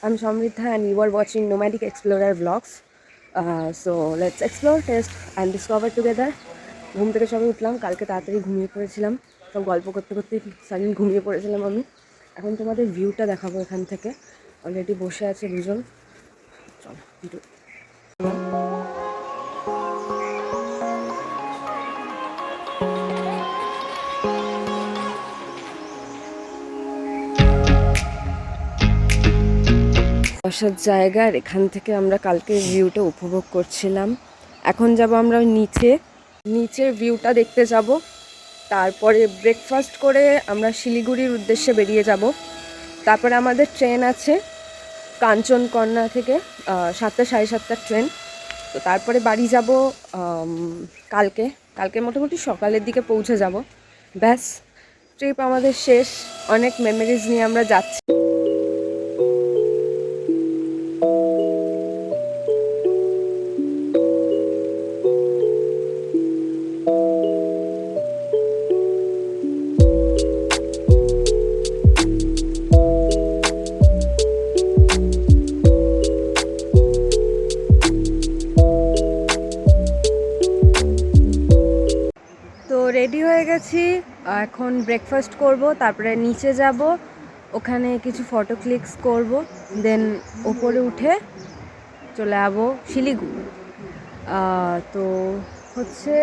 I'm Samridha and you are watching Nomadic Explorer Vlogs. So let's explore, test and discover together. ঘুম থেকে সবে উঠলাম, কালকে তাড়াতাড়ি ঘুমিয়ে পড়েছিলাম, সব গল্প করতে করতে সারাদিন ঘুমিয়ে পড়েছিলাম আমি। এখন তোমাদের ভিউটা দেখাবো এখান থেকে। অলরেডি বসে আছে দুজন, চলো ভিডিও। বসার জায়গার এখান থেকে আমরা কালকে ভিউটা উপভোগ করছিলাম। এখন যাব আমরা নিচের ভিউটা দেখতে যাব। তারপরে ব্রেকফাস্ট করে আমরা শিলিগুড়ির উদ্দেশ্যে বেরিয়ে যাব। তারপরে আমাদের ট্রেন আছে কাঞ্চনকন্যা থেকে 7টা সাড়ে 7টার ট্রেন। তো তারপরে বাড়ি যাব কালকে মোটামুটি সকালের দিকে পৌঁছে যাব। ব্যাস, ট্রিপ আমাদের শেষ। অনেক মেমোরিজ নিয়ে আমরা যাচ্ছি। রেডি হয়ে গেছি, এখন ব্রেকফাস্ট করব, তারপরে নিচে যাব, ওখানে কিছু ফটো ক্লিকস করব, দেন ওপরে উঠে চলে যাবো শিলিগুড়ি। তো হচ্ছে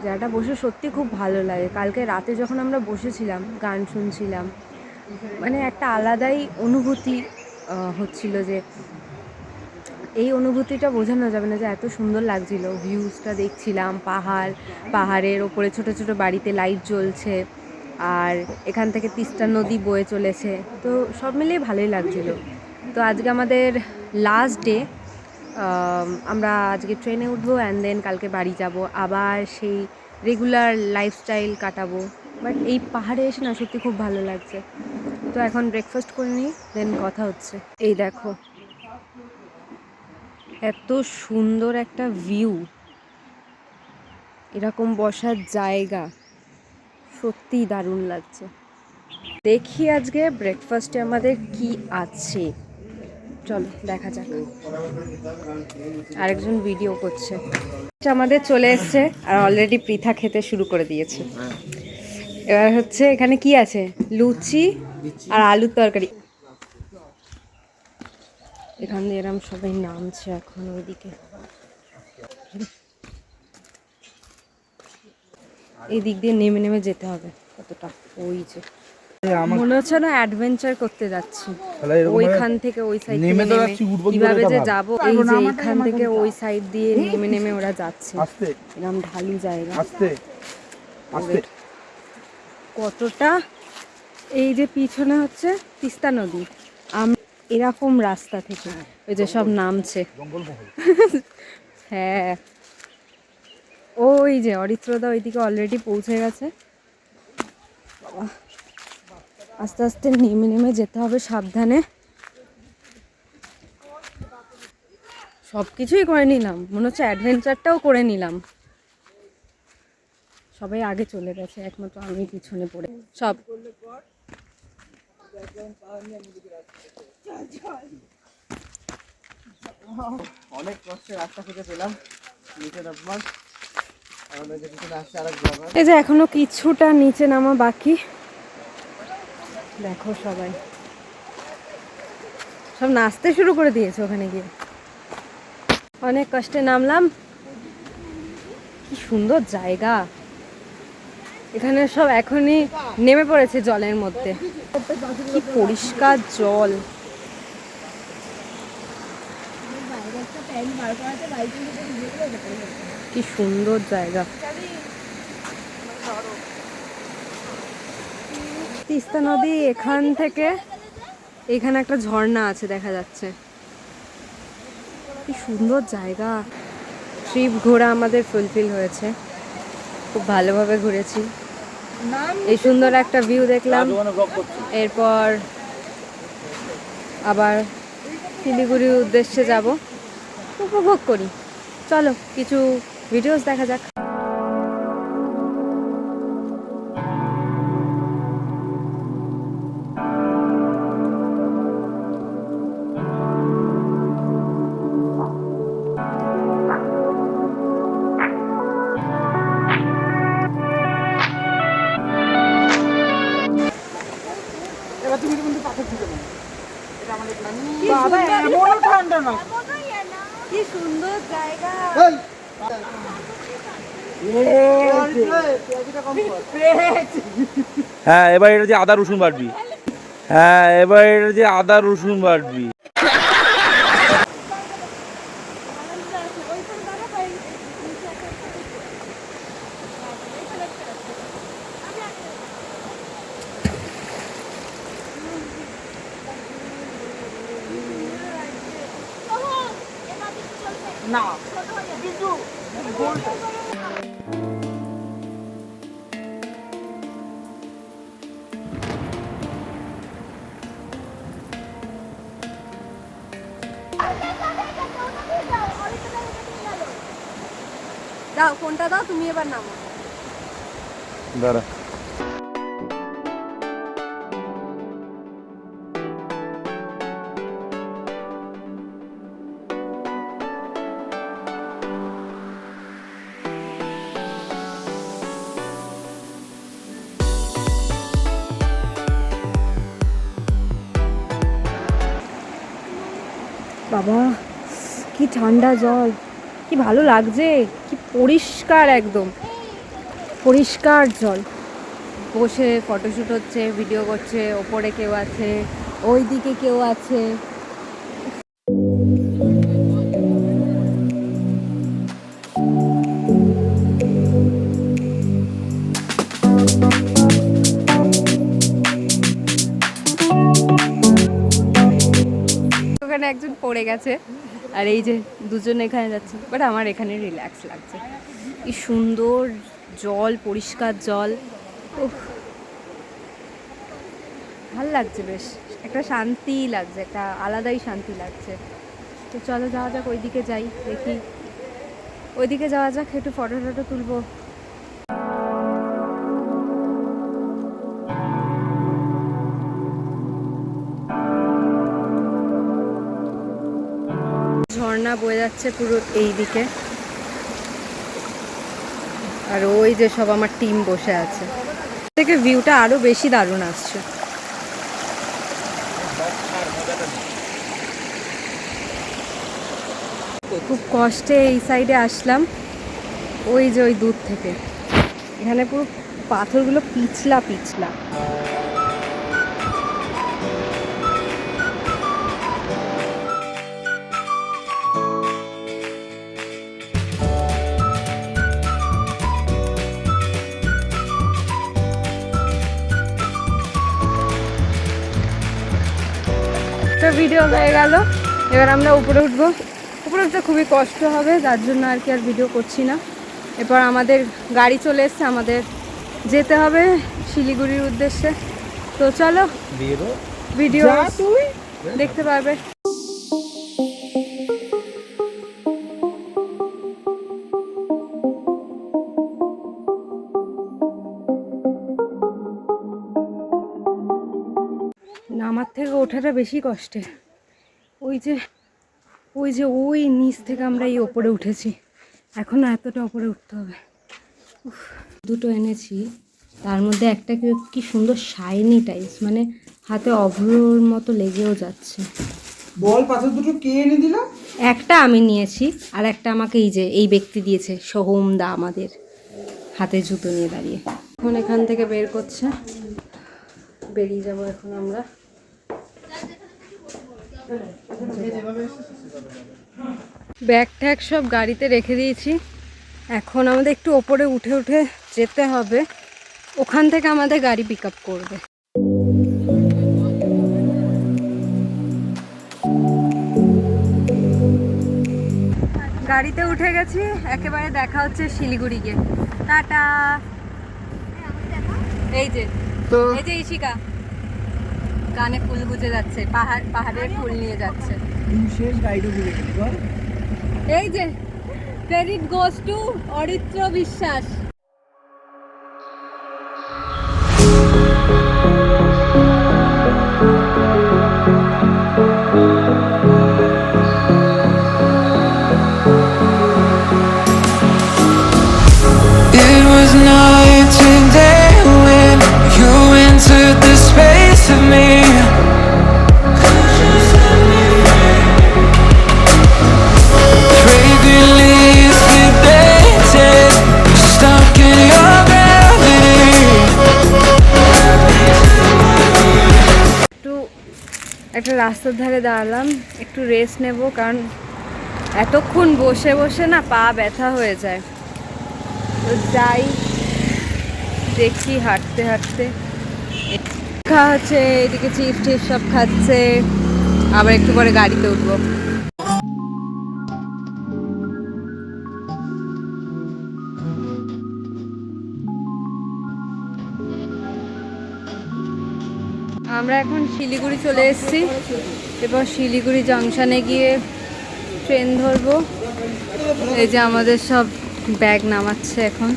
জায়গাটা বসে সত্যি খুব ভালো লাগে। কালকে রাতে যখন আমরা বসেছিলাম গান শুনছিলাম, মানে একটা আলাদাই অনুভূতি হচ্ছিল, যে এই অনুভূতিটা বোঝানো যাবে না, যে এত সুন্দর লাগছিল। ভিউজটা দেখছিলাম, পাহাড়ের ওপরে ছোট ছোট বাড়িতে লাইট জ্বলছে, আর এখান থেকে তিস্তা নদী বয়ে চলেছে। তো সব মিলিয়ে ভালোই লাগছিল। তো আজকে আমাদের লাস্ট ডে। আমরা আজকে ট্রেনে উঠবো অ্যান্ড দেন কালকে বাড়ি যাব, আবার সেই রেগুলার লাইফস্টাইল কাটাবো। বাট এই পাহাড়ে এসে না সত্যি খুব ভালো লাগছে। তো এখন ব্রেকফাস্ট করে নিই, দেন কথা হচ্ছে। এই দেখো, এত সুন্দর একটা ভিউ, এরকম বসার জায়গা, সত্যিই দারুণ লাগছে। দেখি আজকে ব্রেকফাস্টে আমাদের কি আছে, চলো দেখা যাক। আরেকজন ভিডিও করছে। আমাদের চলে এসছে আর অলরেডি পৃথা খেতে শুরু করে দিয়েছে। এবার হচ্ছে এখানে কি আছে, লুচি আর আলুর তরকারি। এখান দিয়ে এরম সবাই নামছে এখন ওইদিকে। এই দিক দিয়ে নেমে নেমে যেতে হবে কতটা, ওই যে মনে হচ্ছে না অ্যাডভেঞ্চার করতে যাচ্ছি। ওইখান থেকে ওই সাইড নেমে কিভাবে যে যাবো, এই যে এইখান থেকে ওই সাইড দিয়ে নেমে নেমে ওরা যাচ্ছে, এরকম ঢালু জায়গা কতটা। এই যে পিছনে হচ্ছে তিস্তা নদী, এরকম রাস্তা থেকে ওই যে সব নামছে। হ্যাঁ, ওই যে অরিত্রদা ওইদিকে অলরেডি পৌঁছে গেছে। আস্তে আস্তে নেমে নেমে যেতে হবে সাবধানে। সব কিছুই করে নিলাম, মনে হচ্ছে অ্যাডভেঞ্চারটাও করে নিলাম। সবাই আগে চলে গেছে, একমাত্র আমি পিছনে পড়ে। সব অনেক কষ্টে রাস্তা খুঁজে পেলাম। এই যে এখনো কিছুটা নিচে নামা বাকি। দেখো সবাই সব নাচতে শুরু করে দিয়েছে ওখানে গিয়ে। অনেক কষ্টে নামলাম, কি সুন্দর জায়গা। এখানে সব এখনই নেমে পড়েছে জলের মধ্যে, কি পরিষ্কার জল। কি সুন্দর জায়গা। তিস্তা নদী এখান থেকে, এখানে একটা ঝর্ণা আছে দেখা যাচ্ছে। কি সুন্দর জায়গা। ট্রিপ ঘোরা আমাদের ফুলফিল হয়েছে, খুব ভালোভাবে ঘুরেছি। এই সুন্দর একটা ভিউ দেখলাম, এরপর আবার শিলিগুড়ির উদ্দেশ্যে যাব, উপভোগ করি। চলো কিছু ভিডিওস দেখা যাক। কি সুন্দর জায়গা। হ্যাঁ এবার এটা যে আদা রসুন বাটবি, হ্যাঁ এবার এটা যে আদা রসুন বাটবি। না দাও ফোনটা দাও, তুমি এবার নামো। দাঁড়া বাবা কি ঠান্ডা জল, কি ভালো লাগছে, কি পরিষ্কার, একদম পরিষ্কার জল। বসে ফটোশ্যুট হচ্ছে, ভিডিও করছে, ওপরে কেউ আছে, ওই দিকে কেউ আছে। ওখানে একজন পড়ে গেছে, আর এই যে দুজন এখানে যাচ্ছে, বাট আমার এখানে রিল্যাক্স লাগছে। কি সুন্দর জল, পরিষ্কার জল, উফ ভাল লাগছে, বেশ একটা শান্তি লাগছে, একটা আলাদাই শান্তি লাগছে। তো চলো যাওয়া যাক, ওইদিকে যাই, দেখি ওইদিকে যাওয়া যাক, একটু ফটো টটো তুলবো। ঝর্ণা বয়ে যাচ্ছে পুরো এই দিকে, আর ওই যে সব আমার টিম বসে আছে, থেকে ভিউটা আরো বেশি দারুণ আসছে। খুব কষ্টে এই সাইডে আসলাম, ওই যে ওই দূর থেকে, এখানে পুরো পাথরগুলো পিছলা পিছলা। ভিডিও হয়ে গেল, এবার আমরা উপরে উঠবো। উপরে উঠতে খুবই কষ্ট হবে, যার জন্য আর কি আর ভিডিও করছি না। এরপর আমাদের গাড়ি চলে এসছে, আমাদের যেতে হবে শিলিগুড়ির উদ্দেশ্যে। তো চলো ভিডিও দেখতে পারবে। নামার থেকে ওঠাটা বেশি কষ্টের। ওই যে ওই নিচ থেকে আমরা এই ওপরে উঠেছি, এখনো এতটা ওপরে উঠতে হবে। দুটো এনেছি, তার মধ্যে একটা কি সুন্দর শাইনি টাইপস, মানে হাতে অভ্রর মতো লেগেও যাচ্ছে। বল পাথর দুটো কে এনে দিল? একটা আমি নিয়েছি, আর একটা আমাকে এই ব্যক্তি দিয়েছে, সোহম দা, আমাদের হাতে জুতো নিয়ে দাঁড়িয়ে। এখন এখান থেকে বের করছে, বেরিয়ে যাব এখন আমরা। ব্যাগ ট্যাগ সব গাড়িতে রেখে দিয়েছি, এখন আমাদের একটু ওপরে উঠে উঠে যেতে হবে, ওখান থেকে আমাদের গাড়ি পিক আপ করবে। গাড়িতে উঠে গেছি, একেবারে দেখা হচ্ছে শিলিগুড়ি গিয়ে। টাটা। এই যে ইশিকা কানে ফুল গুজে যাচ্ছে, পাহাড়ের ফুল নিয়ে যাচ্ছে। শেষ গাইডও ঘুরে গেলি বল। এই যে ক্রেডিট গোজ টু অরিত্র বিশ্বাস। It was night today when you entered the space of me. Could you set me free? একটা রাস্তার ধারে দাঁড়ালাম, একটু রেস্ট নেব, কারণ এতক্ষণ বসে বসে না পা ব্যথা হয়ে যায়। তো যাই, দেখি হাঁটতে হাঁটতে খাওয়া হচ্ছে, এদিকে চিপস টিপস সব খাচ্ছে, আবার একটু পরে গাড়িতে উঠবো। আমরা এখন শিলিগুড়ি চলে এসেছি, এবার শিলিগুড়ি জংশনে গিয়ে ট্রেন ধরবো। এই যে আমাদের সব ব্যাগ নামাচ্ছে এখন।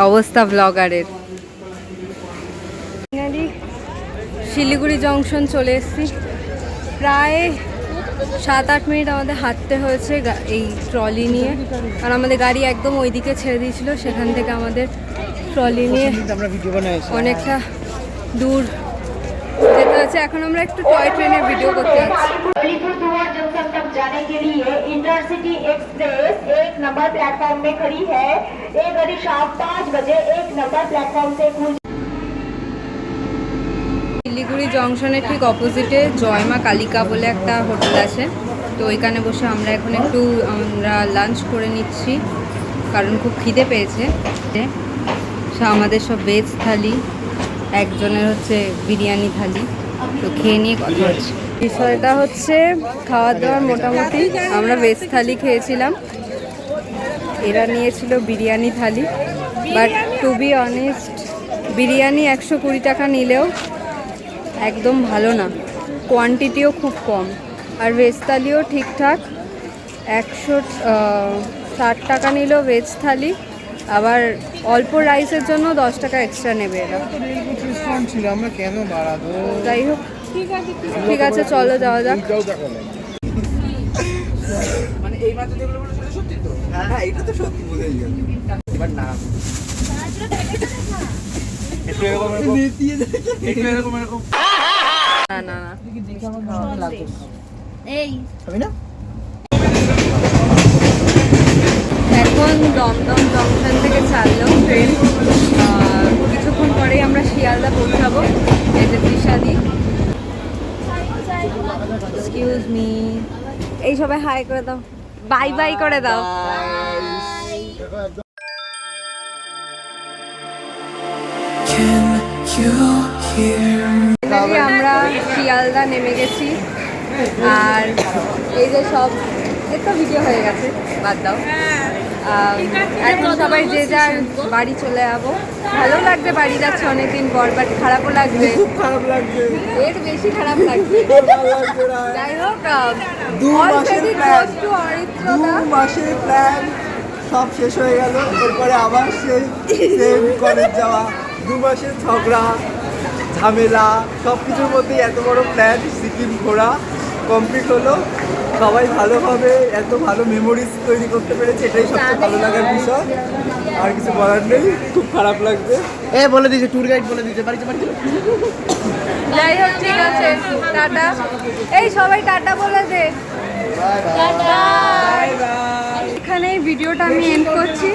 অবস্থা ব্লগারের। শিলিগুড়ি জংশন চলে এসেছি, প্রায় 7-8 মিনিট আমাদের হাঁটতে হয়েছে এই ট্রলি নিয়ে, কারণ আমাদের গাড়ি একদম ওইদিকে ছেড়ে দিয়েছিল, সেখান থেকে আমাদের ট্রলি নিয়ে অনেকটা দূর যেতে হচ্ছে। এখন আমরা একটু টয় ট্রেনের ভিডিও করতে যাচ্ছি। अलीपुरदुआर जंक्शन तक जाने के लिए इंटरसिटी एक्सप्रेस 1 नंबर प्लेटफॉर्म में खड़ी है। ये गाड़ी शाम 5 बजे 1 नंबर प्लेटफॉर्म से खुल। শিলিগুড়ি জংশনের ঠিক অপোজিটে জয়মা কালিকা বলে একটা হোটেল আছে, তো ওইখানে বসে আমরা এখন একটু লাঞ্চ করে নিচ্ছি, কারণ খুব খিদে পেয়েছে। আমাদের সব ভেজ থালি, একজনের হচ্ছে বিরিয়ানি থালি, তো খেয়ে নিয়ে কথা হচ্ছে। বিষয়টা হচ্ছে খাওয়া দাওয়ার মোটামুটি আমরা ভেজ থালি খেয়েছিলাম, এরা নিয়েছিল biryani thali, but to be honest biryani 120 টাকা নিলেও একদম ভালো না, কোয়ান্টিটিও খুব কম, আর ভেজ থালিও ঠিকঠাক 160 টাকা নিল ভেজ থালি, আবার অল্প রাইসের জন্য 10 টাকা এক্সট্রা নেবে এরা। ছিল আমরা কেন বাড়াবো? যাই হোক, ঠিক আছে চলো যাওয়া যাক। মানে এই মাত্র যেগুলো বলেছিল সত্যি তো? হ্যাঁ, এটা তো সত্যি বোঝাই গেল। এবার না একটু এরকম না না না হবে না? এখন দমদম জংশন থেকে ছাড়লো ট্রেন, কিছুক্ষণ পরেই আমরা শিয়ালদা পৌঁছাবো। এই যে তৃষাদি, এক্সকিউজ মি, এই সবাই হাই করে দাও, বাই বাই করে দাও। Can you hear me? Finally আমরা শিয়ালদা নেমে গেছি, আর এই যে সব একটা ভিডিও হয়ে গেছে, বাদ দাও। এখন সবাই যে যার বাড়ি চলে যাবো। ভালো লাগছে, বাড়ি যাচ্ছে অনেকদিন পর, বাট খারাপও লাগবে, খারাপ লাগছে। এর বেশি খারাপ লাগছে। যাই হোক, 2 মাসের প্ল্যান, অরিত্রদা 2 মাসের প্ল্যান সব শেষ হয়ে গেল। এরপরে আবার সেই সেম কলেজ যাওয়া, 2 মাসের ঝগড়া ঝামেলা সব কিছুর মধ্যে এত বড় প্ল্যান সিকিম ঘোরা কমপ্লিট হলো। সবাই ভালোভাবে এত ভালো মেমোরিজ তৈরি করতে পেরেছে, এটাই সবচেয়ে ভালো লাগার বিষয়। আর কিছু বলার নেই, খুব খারাপ লাগবে। বলে দিয়েছে, ট্যুর গাইড বলে দিয়েছে বাড়িতে বাড়িতে। যাই হোক, ঠিক আছে, টাটা। এই সবাই টাটা বলে দে। এখানে এই ভিডিওটা আমি এন্ড করছি,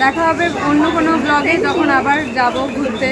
দেখা হবে অন্য কোনো ব্লগে, যখন আবার যাব ঘুরতে।